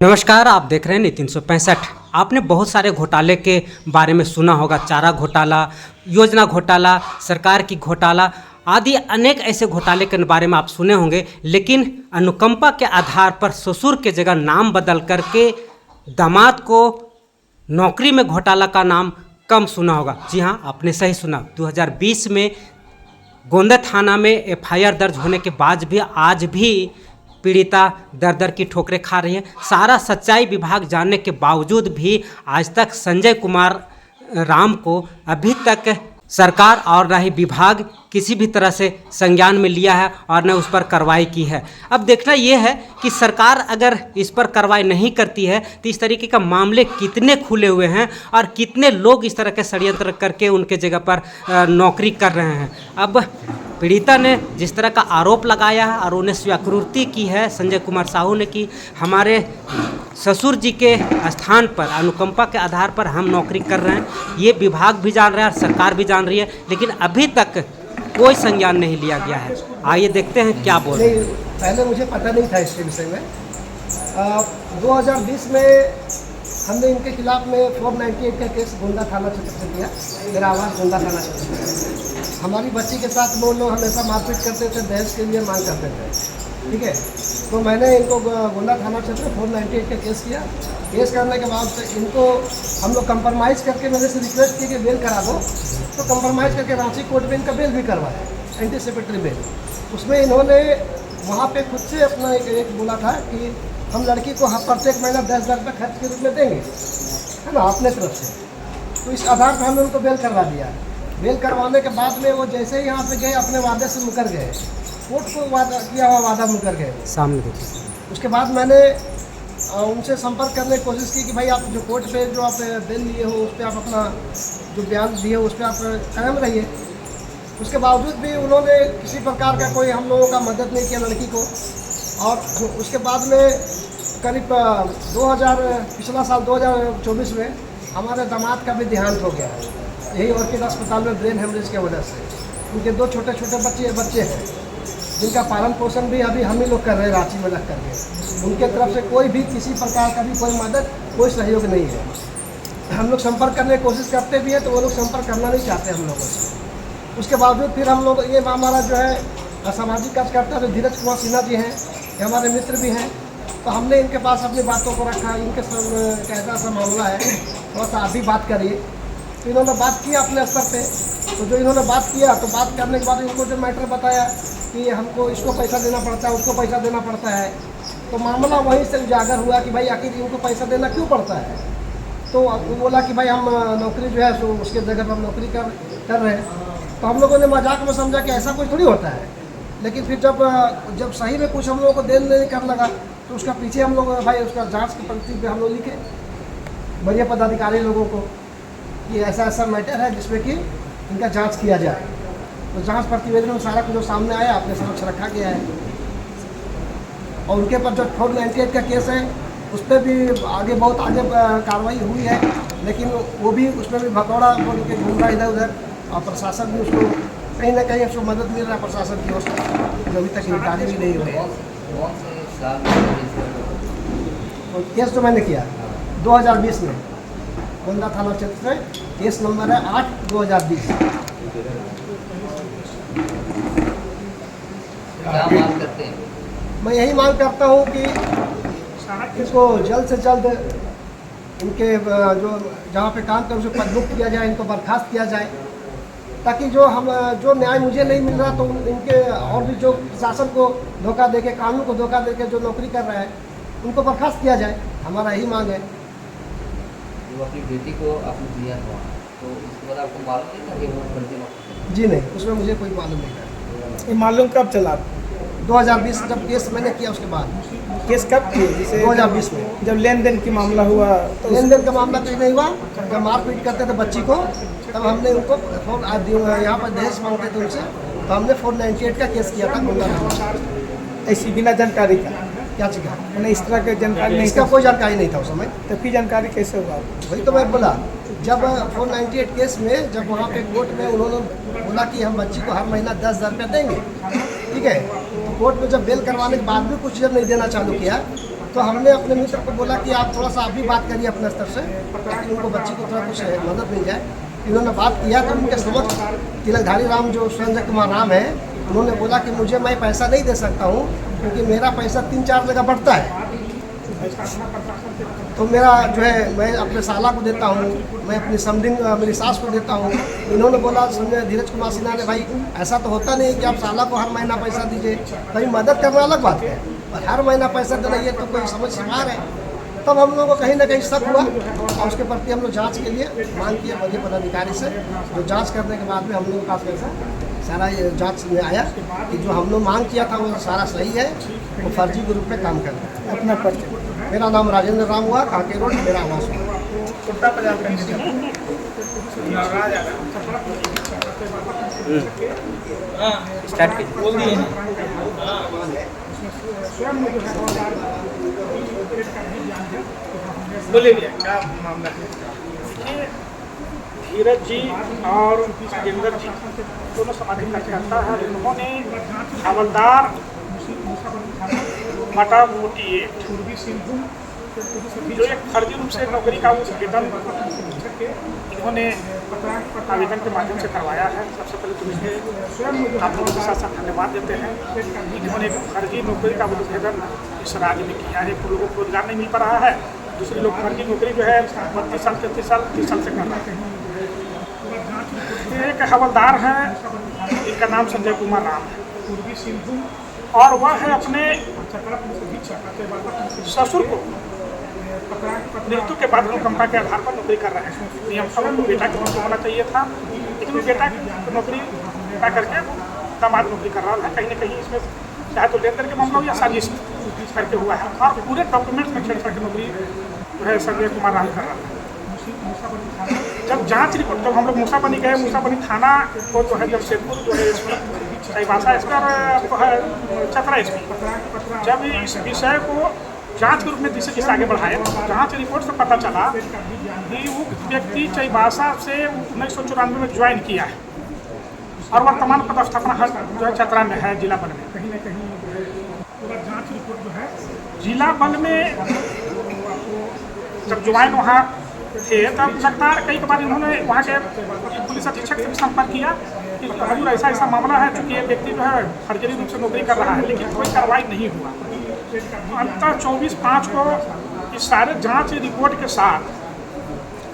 नमस्कार, आप देख रहे हैं नीति 365। आपने बहुत सारे घोटाले के बारे में सुना होगा। चारा घोटाला, योजना घोटाला, सरकार की घोटाला आदि अनेक ऐसे घोटाले के बारे में आप सुने होंगे। लेकिन अनुकंपा के आधार पर ससुर के जगह नाम बदल करके दामाद को नौकरी में घोटाला का नाम कम सुना होगा। जी हाँ, आपने सही सुना। 2020 में गोंदा थाना में एफआईआर दर्ज होने के बाद भी आज भी पीड़िता दर दर की ठोकरें खा रही है। सारा सच्चाई विभाग जानने के बावजूद भी आज तक संजय कुमार राम को अभी तक सरकार और न ही विभाग किसी भी तरह से संज्ञान में लिया है और न उस पर कार्रवाई की है। अब देखना यह है कि सरकार अगर इस पर कार्रवाई नहीं करती है तो इस तरीके का मामले कितने खुले हुए हैं और कितने लोग इस तरह के षड्यंत्र करके उनके जगह पर नौकरी कर रहे हैं। अब पीड़िता ने जिस तरह का आरोप लगाया है और उन्हें स्वीकृति की है संजय कुमार साहू ने कि हमारे ससुर जी के स्थान पर अनुकंपा के आधार पर हम नौकरी कर रहे हैं, ये विभाग भी जान रहा है और सरकार भी जान रही है, लेकिन अभी तक कोई संज्ञान नहीं लिया गया है। आइए देखते हैं क्या बोल रहे हैं। पहले मुझे पता नहीं था इसके विषय में। 2020 में हमने इनके खिलाफ में 498 का केस गोंदा थाना क्षेत्र से किया। मेरा आवास गोंदा थाना क्षेत्र में। हमारी बच्ची के साथ वो लोग हमेशा मारपीट करते थे, दहेज के लिए मांग करते थे। ठीक है, तो मैंने इनको गोंदा थाना क्षेत्र 498 का केस किया। केस करने के बाद इनको हम लोग कंप्रोमाइज़ करके मेरे से रिक्वेस्ट की कि बेल करा दो, तो कंप्रोमाइज़ करके रांची कोर्ट में इनका बेल भी करवाया, एंटीसिपेटरी बेल। उसमें इन्होंने वहाँ पे खुद से अपना एक बोला था कि हम लड़की को प्रत्येक महीना 10,000 रुपये खर्च के रूप में देंगे, है ना, अपने तरफ से। तो इस आधार पर हमने उनको बेल करवा दिया। बेल करवाने के बाद में वो जैसे ही यहाँ से गए अपने वादे से मुकर गए, कोर्ट को वादा किया हुआ वादा मुकर गए सामने देखिए। उसके बाद मैंने उनसे संपर्क करने की कोशिश की कि भाई आप जो कोर्ट पे जो आप बेल लिए हो उस पर आप अपना जो बयान दिए हो उस पर आप कायम रहिए। उसके बावजूद भी उन्होंने किसी प्रकार का कोई हम लोगों का मदद नहीं किया लड़की को। और उसके बाद में करीब पिछला साल 2024 में हमारे दामाद का भी देहांत हो गया है, यही ऑर्किड अस्पताल में ब्रेन हेमरेज की वजह से। उनके 2 छोटे छोटे बच्चे हैं जिनका पालन पोषण भी अभी हम ही लोग कर रहे हैं रांची में रख करके। उनके तरफ से कोई भी किसी प्रकार का भी कोई मदद, कोई सहयोग नहीं है। हम लोग संपर्क करने की कोशिश करते भी हैं तो वो लोग संपर्क करना नहीं चाहते हम लोगों से। उसके बावजूद फिर हम लोग ये हमारा जो है सामाजिक कार्यकर्ता जो धीरज कुमार सिन्हा जी हैं, ये हमारे मित्र भी हैं, तो हमने इनके पास अपनी बातों को रखा। इनके कैसा सा मामला है, थोड़ा सा आप भी बात करिए। तो इन्होंने बात किया अपने स्तर पे। तो जो इन्होंने बात किया तो बात करने के बाद इनको जो मैटर बताया कि हमको इसको पैसा देना पड़ता है, उसको पैसा देना पड़ता है, तो मामला वहीं से उजागर हुआ कि भाई आखिर इनको पैसा देना क्यों पड़ता है। तो वो बोला कि भाई हम नौकरी जो है सो उसके जगह पर हम नौकरी कर रहे हैं। तो हम लोगों ने मजाक में समझा कि ऐसा कुछ थोड़ी होता है। लेकिन फिर जब सही में कुछ हम लोगों को देन नहीं कर लगा तो उसका पीछे हम लोग भाई उसका जांच की प्रगति पे हम लोग लिखे बढ़िया पदाधिकारी लोगों को कि ऐसा ऐसा मैटर है जिसमें कि इनका जांच किया जाए। तो जांच प्रतिवेदन में सारा कुछ जो सामने आया अपने समक्ष रखा गया है। और उनके पर जो 498 का केस है उस पर भी बहुत आगे कार्रवाई हुई है, लेकिन वो भी उसमें भी भगौड़ा बोल के घूम रहा इधर उधर। और प्रशासन भी उसको कहीं ना कहीं उसको मदद मिल रहा है प्रशासन की ओर से, जो अभी तक गिरफ्तारी भी नहीं हुई है। केस जो मैंने किया 2020 में गोंदा थाना क्षेत्र में, केस नंबर है 8/2020। क्या मांग करते हैं? मैं यही मांग करता हूँ कि इसको जल्द से जल्द इनके जो जहाँ पे काम कर उसे पदमुक्त किया जाए, इनको बर्खास्त किया जाए, ताकि जो न्याय मुझे नहीं मिल रहा तो इनके और भी जो प्रशासन को धोखा देके, कानून को धोखा देके जो नौकरी कर रहा है उनको बर्खास्त किया जाए। हमारा यही मांग है। जो अपनी बेटी को आपने दिया था तो उसके बाद आपको मालूम नहीं था कि वो फर्जी नौकरी? जी नहीं, उसमें मुझे कोई मालूम नहीं था। ये मालूम कब चला? 2020 जब केस मैंने किया उसके बाद। केस कब किए? जैसे 2020 में जब लेन देन की मामला हुआ तो लेन देन का मामला कुछ नहीं हुआ। जब मारपीट करते थे बच्ची को तब हमने उनको यहाँ पर दहेज मांगते थे उनसे, तो हमने 498 का केस किया था गोंदा में। ऐसी बिना जानकारी का क्या चीज़ है? मैंने इस तरह की जानकारी नहीं इसका था। कोई जानकारी नहीं था उस समय। तब की जानकारी कैसे हुआ? वही तो मैं बोला, जब 498 केस में जब वहाँ पे कोर्ट में उन्होंने बोला कि हम बच्ची को हर महीना 10,000 रुपये देंगे, ठीक है। तो कोर्ट में जब बेल करवाने के बाद भी कुछ जब नहीं देना चालू किया तो हमने अपने मित्र को बोला कि आप थोड़ा सा आप भी बात करिए अपने स्तर से, ताकि उनको बच्ची को थोड़ा कुछ मदद मिल जाए। इन्होंने बात किया तो उनके समक्ष तिलकधारी राम जो संजय कुमार नाम है, उन्होंने बोला कि मुझे मैं पैसा नहीं दे सकता हूँ, क्योंकि मेरा पैसा 3-4 जगह बढ़ता है। तो मेरा जो है मैं अपने साला को देता हूँ, मैं अपनी समधिंग मेरी सास को देता हूँ। इन्होंने बोला संजय धीरज कुमार सिन्हा ने, भाई ऐसा तो होता नहीं कि आप साला को हर महीना पैसा दीजिए, कहीं मदद करना अलग बात है, और हर महीना पैसा देना ये तो कोई समझ से बाहर है। तब हम लोगों को कहीं ना कहीं शक हुआ और उसके प्रति हम लोग जांच के लिए मांग किया वरीय पदाधिकारी से, जो जांच करने के बाद में हम लोगों के पास में सारा ये जांच में आया कि जो हम लोग मांग किया था वो सारा सही है, वो फर्जी के रूप में काम कर रहा है। अपना परिचय। मेरा नाम राजेंद्र राम हुआ, कांके रोड मेरा आवास हुआ। कुर्ता पजामा पहन के स्टार्ट कीजिए। बोल दिए हैं। बोलिए भैया, क्या मामला है? धीरज जी और राजेंद्र जी दोनों सामाजिक कार्यकर्ता है। उन्होंने हवलदार मटा मोटी जो एक फर्जी रूप से नौकरी का वेतन इन्होंने आवेदन के माध्यम से करवाया है। सबसे पहले तो इन्हें आप लोगों के साथ साथ धन्यवाद देते हैं। इन्होंने फर्जी नौकरी का वेतन इस राज्य में किया है, तो लोगों को रोजगार नहीं मिल पा रहा है। दूसरे लोग फर्जी नौकरी जो है 32 साल 33 साल 30 साल से कर रहे हैं। एक हवलदार है, इनका नाम संजय कुमार राम है, और वह है अपने ससुर को मृत्यु के बाद अनुकंपा के आधार पर नौकरी कर रहे हैं। नियम था उनको बेटा की नौकरी होना चाहिए था, लेकिन बेटा की नौकरी तय करके दामाद नौकरी कर रहा है। कहीं ना कहीं इसमें चाहे तो लेन देन के मामला हो या साजिश करके हुआ है, और पूरे डॉक्यूमेंट्स में छेड़छाड़ की नौकरी जो है संजय कुमार राम कर रहा है। जब जांच रिपोर्ट, जब हम लोग मूसाबनी गए, मूसाबनी थाना को जो है जमशेदपुर जो है एसपी चाईबासा एसपी और है चतरा एसपी, जब इस विषय को जांच के रूप में दिशा आगे बढ़ाए, जांच रिपोर्ट से पता चला कि वो व्यक्ति चाईबासा से 1994 में ज्वाइन किया है और वर्तमान पदस्थापना जो है चतरा में है, जिला बल में। कहीं ना कहीं पूरा जांच रिपोर्ट जो है जिला बल में जब ज्वाइन वहाँ थे, तब लगातार कई बार इन्होंने वहाँ के पुलिस अधीक्षक से भी संपर्क किया कि हजूर ऐसा ऐसा मामला है, चूँकि ये व्यक्ति जो है फर्जी रूप से नौकरी कर रहा है, लेकिन कोई कार्रवाई नहीं हुआ। अंततः 24/5 को इस सारे जांच रिपोर्ट के साथ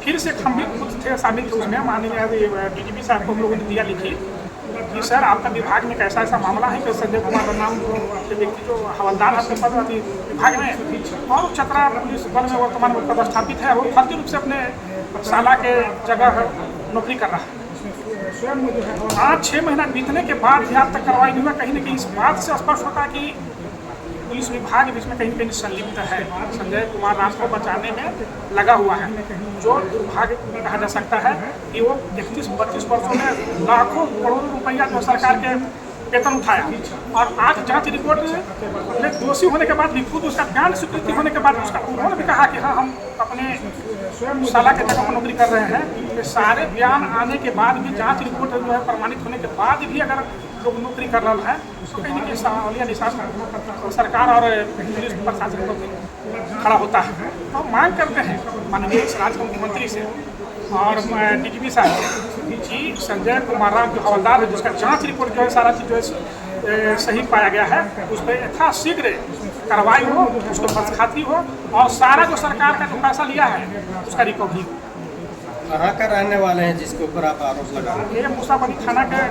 फिर से हम भी खुद थे शामिल थे उसमें। माननीय डीजीपी साहब को हम लोगों ने दिया लिखी कि सर आपका विभाग में कैसा ऐसा मामला है कि संजय कुमार नाम के व्यक्ति जो हवलदार है पद विभाग में और चतरा पुलिस बल में वर्तमान में पदस्थापित है, वो फर्जी रूप से अपने साला के जगह नौकरी कर रहा है। 5-6 महीना बीतने के बाद भी आज तक कार्रवाई नहीं हुआ। कहीं न कहीं इस बात से स्पष्ट होता है कि पुलिस विभाग इसमें कहीं कहीं संलिप्त है, संजय कुमार राम को बचाने में लगा हुआ है। जो दुर्भाग्य कहा जा सकता है कि वो 31-32 वर्षों में लाखों करोड़ों रुपया जो सरकार के वेतन उठाया, और आज जांच रिपोर्ट में दोषी होने के बाद भी खुद उसका ज्ञान स्वीकृति होने के बाद उसका उन्होंने भी कहा कि हाँ हम अपने साला के जगह पर नौकरी कर रहे हैं। ये सारे बयान आने के बाद भी जांच रिपोर्ट जो है प्रमाणित होने के बाद भी अगर लोग नौकरी कर रहा है तो कहीं ना कहीं सावलिया निशान सरकार और पुलिस प्रशासन को खड़ा होता है। तो मांग करते हैं माननीय इस राज्य के मुख्यमंत्री से और डीजीपी साहब जी, संजय कुमार राम जो हवलदार है, जिसका जांच रिपोर्ट जो है सारा चीज़ जो है सही पाया गया है, उस पर यथाशीघ्र कार्रवाई हो, उसको बर्खास्ती हो और सारा जो सरकार का जो पैसा लिया है उसका रिकवरी हो। कहाँ का रहने वाले हैं जिसके ऊपर आप आरोप लगा रहे हैं? ये मूसाबनी थाना के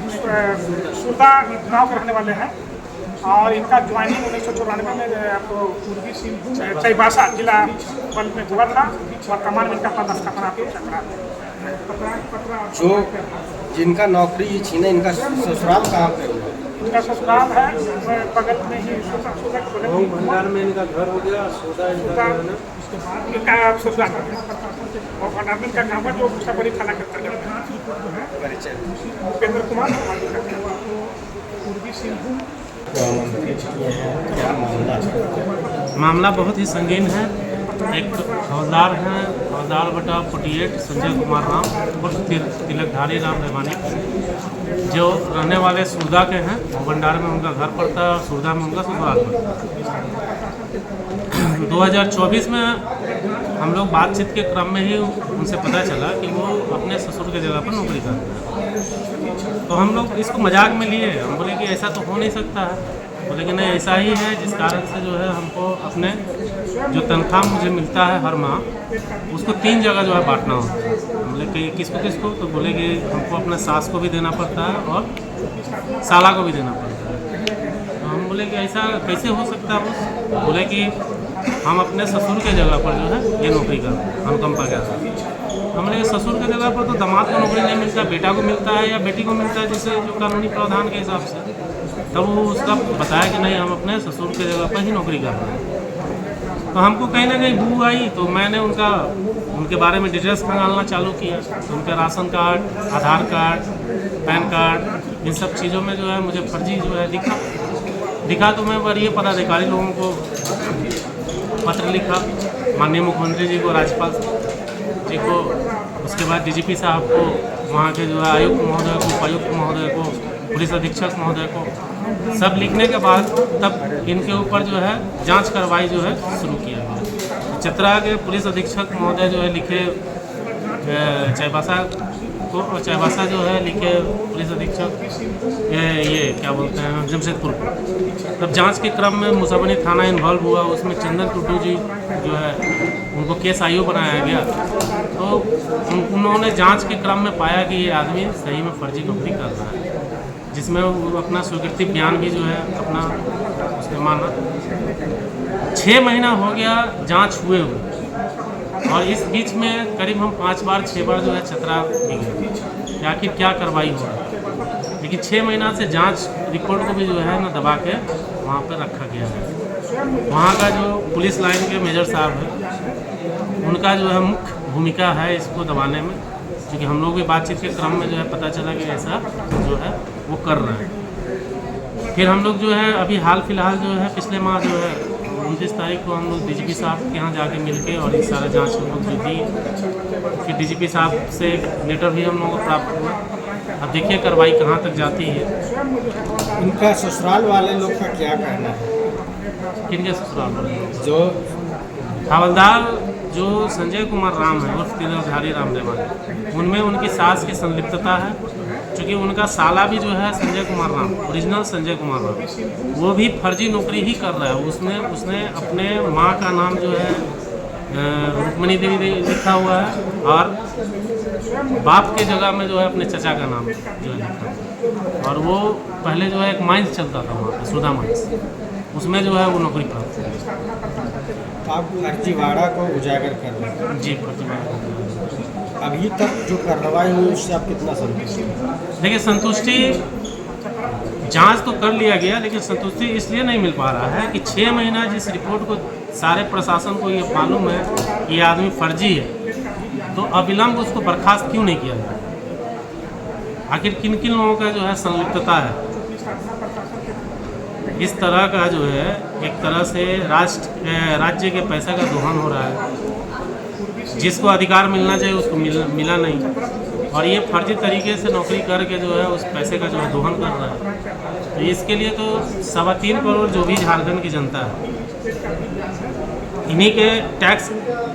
सुरदा गाँव के रहने वाले हैं और इनका ज्वाइनिंग 1994 में आपको चाईबासा जिला बल में हुआ था। वर्तमान में इनका पदस्थापना आपको चक्रा जो जिनका नौकरी ये छीने, इनका ससुराल कहाँ पे हुआ? इनका ससुराल है बगल में ही, भंडार में इनका घर हो गया, इनका ससुराल और भंडार में इनका गाँव है जो मूसाबनी थाना के अंतर्गत परिचय उपेंद्र कुमार। मामला बहुत ही संगीन है। एक हवलदार हैं, हवलदार बटा 48 संजय कुमार राम उर्फ तिलकधारी राम रेवानी, जो रहने वाले सूरदा के हैं। भंडार में उनका घर पड़ता है और सूरदा में उनका ससुराल पड़ता है। 2024 में हम लोग बातचीत के क्रम में ही उनसे पता चला कि वो अपने ससुर के जगह पर नौकरी कर रहे हैं। तो हम लोग इसको मजाक में लिए, हम बोले कि ऐसा तो हो नहीं सकता है। बोले कि नहीं, ऐसा ही है, जिस कारण से जो है हमको अपने जो तनख्वाह मुझे मिलता है हर माह, उसको 3 जगह जो है बांटना होता है। हम बोले कि किसको किसको, तो बोले कि हमको अपने सास को भी देना पड़ता है और साला को भी देना पड़ता है। तो हम बोले कि ऐसा कैसे हो सकता है बस। बोले कि हम अपने ससुर के जगह पर जो है ये नौकरी कर रहे हैं अनुकंपा के आधार। हमने ससुर के जगह पर तो दामाद को नौकरी नहीं मिलता, बेटा को मिलता है या बेटी को मिलता है, जैसे जो कानूनी प्रावधान के हिसाब से। तब वो उसका बताया कि नहीं, हम अपने ससुर के जगह पर ही नौकरी कर रहे हैं। तो हमको कहीं ना कहीं बू आई, तो मैंने उनके बारे में डिटेल्स खंगालना चालू किया। तो उनका राशन कार्ड, आधार कार्ड, पैन कार्ड, इन सब चीज़ों में जो है मुझे फर्जी जो है दिखा। तो मैं वरीय पदाधिकारी लोगों को पत्र लिखा, माननीय मुख्यमंत्री जी को, राज्यपाल जी को, उसके बाद डीजीपी साहब को, वहाँ के जो है आयुक्त महोदय को, उपायुक्त महोदय को, पुलिस अधीक्षक महोदय को, सब लिखने के बाद तब इनके ऊपर जो है जांच कार्रवाई जो है शुरू किया गया। चतरा के पुलिस अधीक्षक महोदय जो है लिखे चाईबासा को, और चाईबासा जो है लिखे पुलिस अधीक्षक ये क्या बोलते हैं जमशेदपुर को। तब जांच के क्रम में मुसाबनी थाना इन्वॉल्व हुआ, उसमें चंदन टुड्डू जी जो है उनको केस आईओ बनाया गया। तो उन्होंने जांच के क्रम में पाया कि ये आदमी सही में फर्जी नौकरी कर रहा है, जिसमें वो अपना स्वीकृति बयान भी जो है अपना उसने माना। 6 महीना हो गया जांच हुए, और इस बीच में करीब हम 5 बार 6 बार जो है चतरा भी गए, आखिर क्या कार्रवाई हो रहा है। लेकिन 6 महीना से जांच रिपोर्ट को भी जो है ना दबा के वहाँ पर रखा गया है। वहाँ का जो पुलिस लाइन के मेजर साहब है, उनका जो है मुख्य भूमिका है इसको दबाने में, क्योंकि हम लोग भी बातचीत के क्रम में जो है पता चला कि ऐसा जो है वो कर रहे हैं। फिर हम लोग जो है अभी हाल फिलहाल जो है पिछले माह जो है 29 तारीख को हम लोग डीजीपी साहब के यहाँ जाके मिलके और ये सारा जांच हम लोग जो दी। फिर डीजीपी साहब से लेटर भी हम लोगों को प्राप्त हुआ। अब देखिए कार्रवाई कहाँ तक जाती है। उनका ससुराल वाले लोग का क्या कहना है? किनके ससुराल वाले? जो हवलदार जो संजय कुमार राम है उर्फ तिलकधारी राम रेवानी, उनमें उनकी सास की संलिप्तता है, क्योंकि उनका साला भी जो है संजय कुमार राम, ओरिजिनल संजय कुमार राम, वो भी फर्जी नौकरी ही कर रहा है। उसने अपने माँ का नाम जो है रुक्मणी देवी लिखा हुआ है, और बाप के जगह में जो है अपने चचा का नाम जो है लिखा है। और वो पहले जो है एक माइंस चलता था वहाँ पर, सुधा माइंस, उसमें जो है वो नौकरी प्राप्त है। आप फर्जीवाड़ा को उजागर कर रहे हैं? जी, फर्जीवाड़ा। अभी तक जो कार्रवाई हुई उससे आप कितना संतुष्ट हैं? देखिए, संतुष्टि जांच तो कर लिया गया, लेकिन संतुष्टि इसलिए नहीं मिल पा रहा है कि 6 महीना जिस रिपोर्ट को सारे प्रशासन को ये मालूम है कि ये आदमी फर्जी है, तो अविलंब उसको बर्खास्त क्यों नहीं किया जाए? आखिर किन किन लोगों का जो है संलिप्तता है? इस तरह का जो है एक तरह से राज्य के पैसे का दोहन हो रहा है। जिसको अधिकार मिलना चाहिए उसको मिला नहीं, और ये फर्जी तरीके से नौकरी करके जो है उस पैसे का जो है दोहन कर रहा है। तो इसके लिए तो 3.25 करोड़ जो भी झारखंड की जनता है, इन्हीं के टैक्स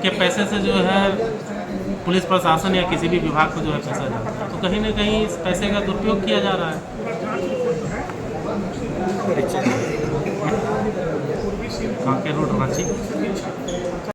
के पैसे से जो है पुलिस प्रशासन या किसी भी विभाग को जो है पैसा जाता है। तो कहीं ना कहीं इस पैसे का दुरुपयोग किया जा रहा है। कांके रोड रांची।